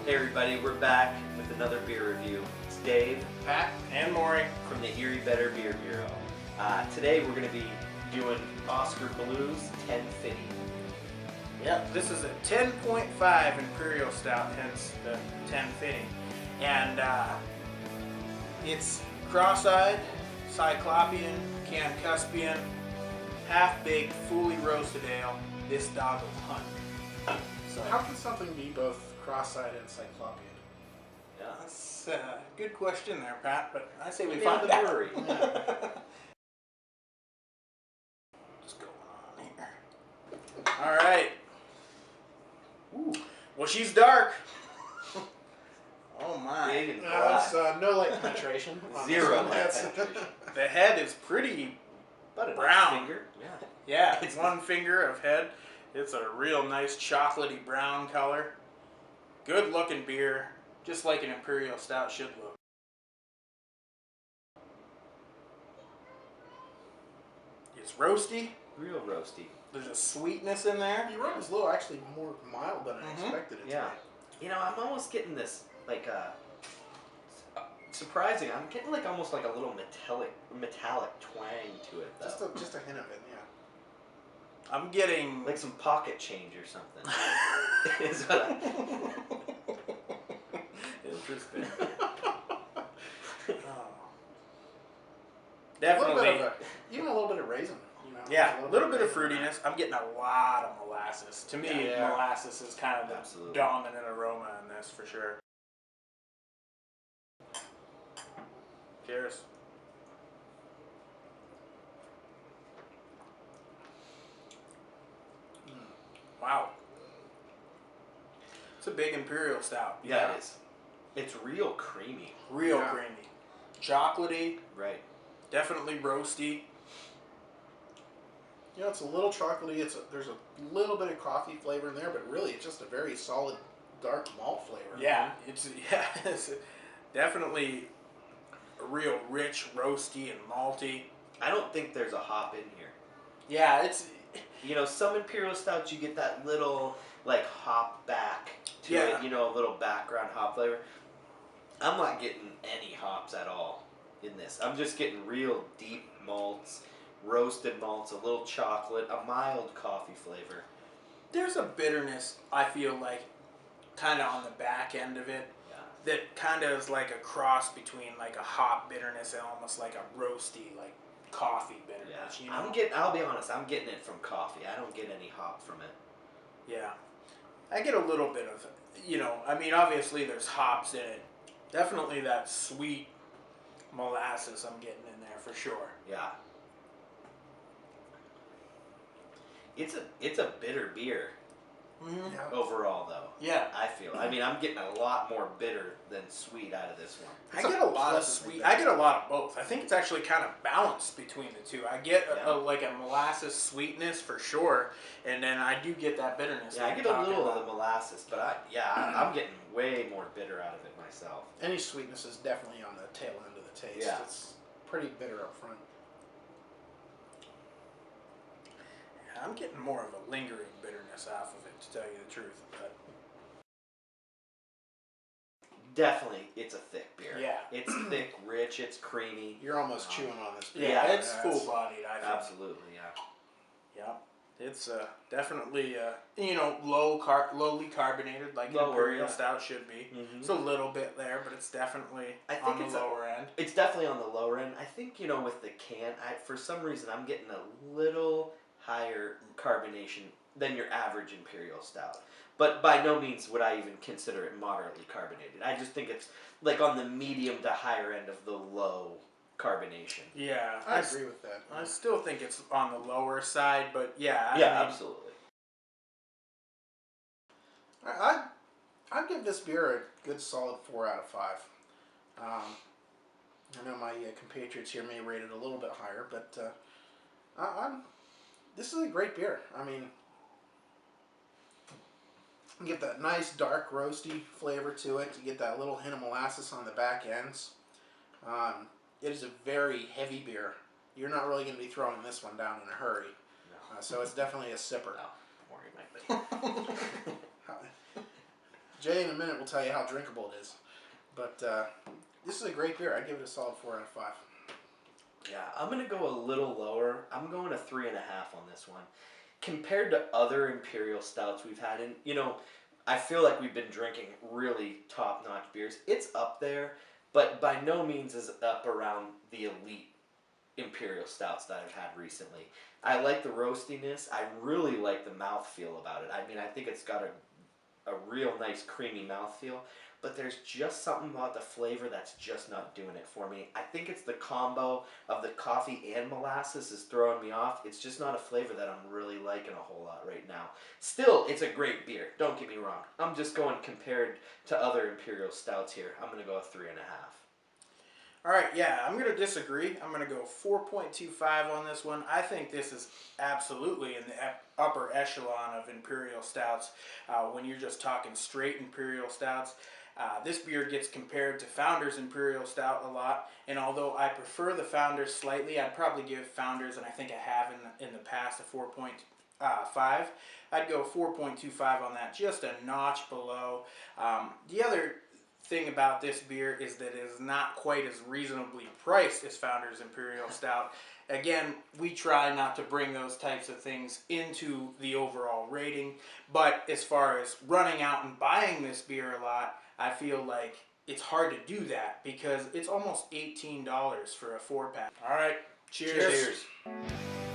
Hey everybody, we're back with another beer review. It's Dave, Pat, and Maury from the Erie Better Beer Bureau. Today we're going to be doing Oskar Blues Ten Fidy. Yep, this is a 10.5 Imperial Stout, hence the 10 Fidy. And it's cross-eyed, cyclopean, Campcuspian, half-baked, fully roasted ale. This dog will hunt. So how can something be both cross-eyed and cyclopean? Yeah, that's a good question there, Pat, but I say we Maybe find the out. brewery. What's going on here? All right. Ooh. Well, she's dark. Oh my. Big and It's black. no light penetration. Zero So that's- light penetration. The head is pretty. About a Brown. nice finger. Yeah. Yeah, it's one finger of head. It's a real nice chocolatey brown color. Good looking beer, just like an Imperial Stout should look. It's roasty. Real roasty. There's a sweetness in there. The aroma is a little actually more mild than I expected it to Yeah. be. You know, I'm almost getting this, like, surprising. I'm getting, like, almost like a little metallic twang to it, though. Just a hint of it, yeah. I'm getting Like some pocket change or something. Is what interesting. Definitely. Definitely. Even a little bit of raisin. You know, Yeah, a little bit of raisin in fruitiness. I'm getting a lot of molasses. To me, Yeah. molasses is kind of the Absolutely. dominant aroma in this for sure. Cheers. Wow. It's a big Imperial Stout. Yeah, it is. It's real creamy. Real Yeah. creamy. Chocolatey, Right. definitely roasty. You know, it's a little chocolatey. There's a little bit of coffee flavor in there, but really it's just a very solid dark malt flavor. Yeah, it's definitely a real rich, roasty, and malty. I don't think there's a hop in here. Yeah, it's You know, some Imperial Stouts, you get that little, like, hop back to Yeah. it, you know, a little background hop flavor. I'm not getting any hops at all in this. I'm just getting real deep malts, roasted malts, a little chocolate, a mild coffee flavor. there's a bitterness, I feel like, kind of on the back end of it Yeah. that kind of is like a cross between like a hop bitterness and almost like a roasty, like coffee bitterness. Yeah. You know? I'll be honest, I'm getting it from coffee. I don't get any hop from it. Yeah. I get a little bit of, I mean, obviously there's hops in it. Definitely that sweet molasses I'm getting in there for sure. Yeah. It's a bitter beer Mm-hmm. Yeah. overall, though. Yeah. I feel. I mean, I'm getting a lot more bitter than sweet out of this one. I It's get a a lot of pleasantly sweet. bitter. I get a lot of both. I think it's actually kind of balanced between the two. I get Yeah. like a molasses sweetness for sure, and then I do get that bitterness. Yeah, I that get you're a talking little of about. the molasses, but I'm getting way more bitter out of it myself. Any sweetness is definitely on the tail end of the taste. Yeah. It's pretty bitter up front. I'm getting more of a lingering bitterness off of it, to tell you the truth. But Definitely, it's a thick beer. Yeah. It's thick, rich, it's creamy. You're almost chewing on this beer. yeah, it's Yeah, full bodied. I think. Absolutely, yeah. Yeah, it's definitely lowly carbonated like Lower, Imperial yeah. Stout should be. Mhm. It's a little bit there, but it's definitely I think on the it's lower end. It's definitely on the lower end. I think, with the can, for some reason, I'm getting a little higher carbonation than your average Imperial Stout. But by no means would I even consider it moderately carbonated. I just think it's like on the medium to higher end of the low carbonation. Yeah, I agree with that. I still think it's on the lower side, but yeah. I Yeah, mean, absolutely. I'd give this beer a good solid 4 out of 5. I know my compatriots here may rate it a little bit higher, but this is a great beer. I mean, you get that nice dark roasty flavor to it. You get that little hint of molasses on the back ends. It is a very heavy beer. You're not really going to be throwing this one down in a hurry. No. So it's definitely a sipper. No, worry, might be. Jay in a minute will tell you how drinkable it is. But this is a great beer. I give it a solid 4 out of 5. Yeah, I'm gonna go a little lower. I'm going a 3.5 on this one. Compared to other Imperial Stouts we've had, and I feel like we've been drinking really top-notch beers. It's up there, but by no means is it up around the elite Imperial Stouts that I've had recently. I like the roastiness. I really like the mouthfeel about it. I mean, I think it's got a real nice creamy mouthfeel, but there's just something about the flavor that's just not doing it for me. I think it's the combo of the coffee and molasses is throwing me off. It's just not a flavor that I'm really liking a whole lot right now. Still, it's a great beer. Don't get me wrong. I'm just going compared to other Imperial Stouts here. I'm going to go a 3.5. All right, yeah, I'm going to disagree. I'm going to go 4.25 on this one. I think this is absolutely in the upper echelon of Imperial Stouts. When you're just talking straight Imperial Stouts, this beer gets compared to Founders Imperial Stout a lot, and although I prefer the Founders slightly, I'd probably give Founders, and I think I have in the past, a 4.5. I'd go 4.25 on that, just a notch below. The other thing about this beer is that it is not quite as reasonably priced as Founders Imperial Stout. Again, we try not to bring those types of things into the overall rating, but as far as running out and buying this beer a lot, I feel like it's hard to do that because it's almost $18 for a 4-pack. All right, cheers. Cheers.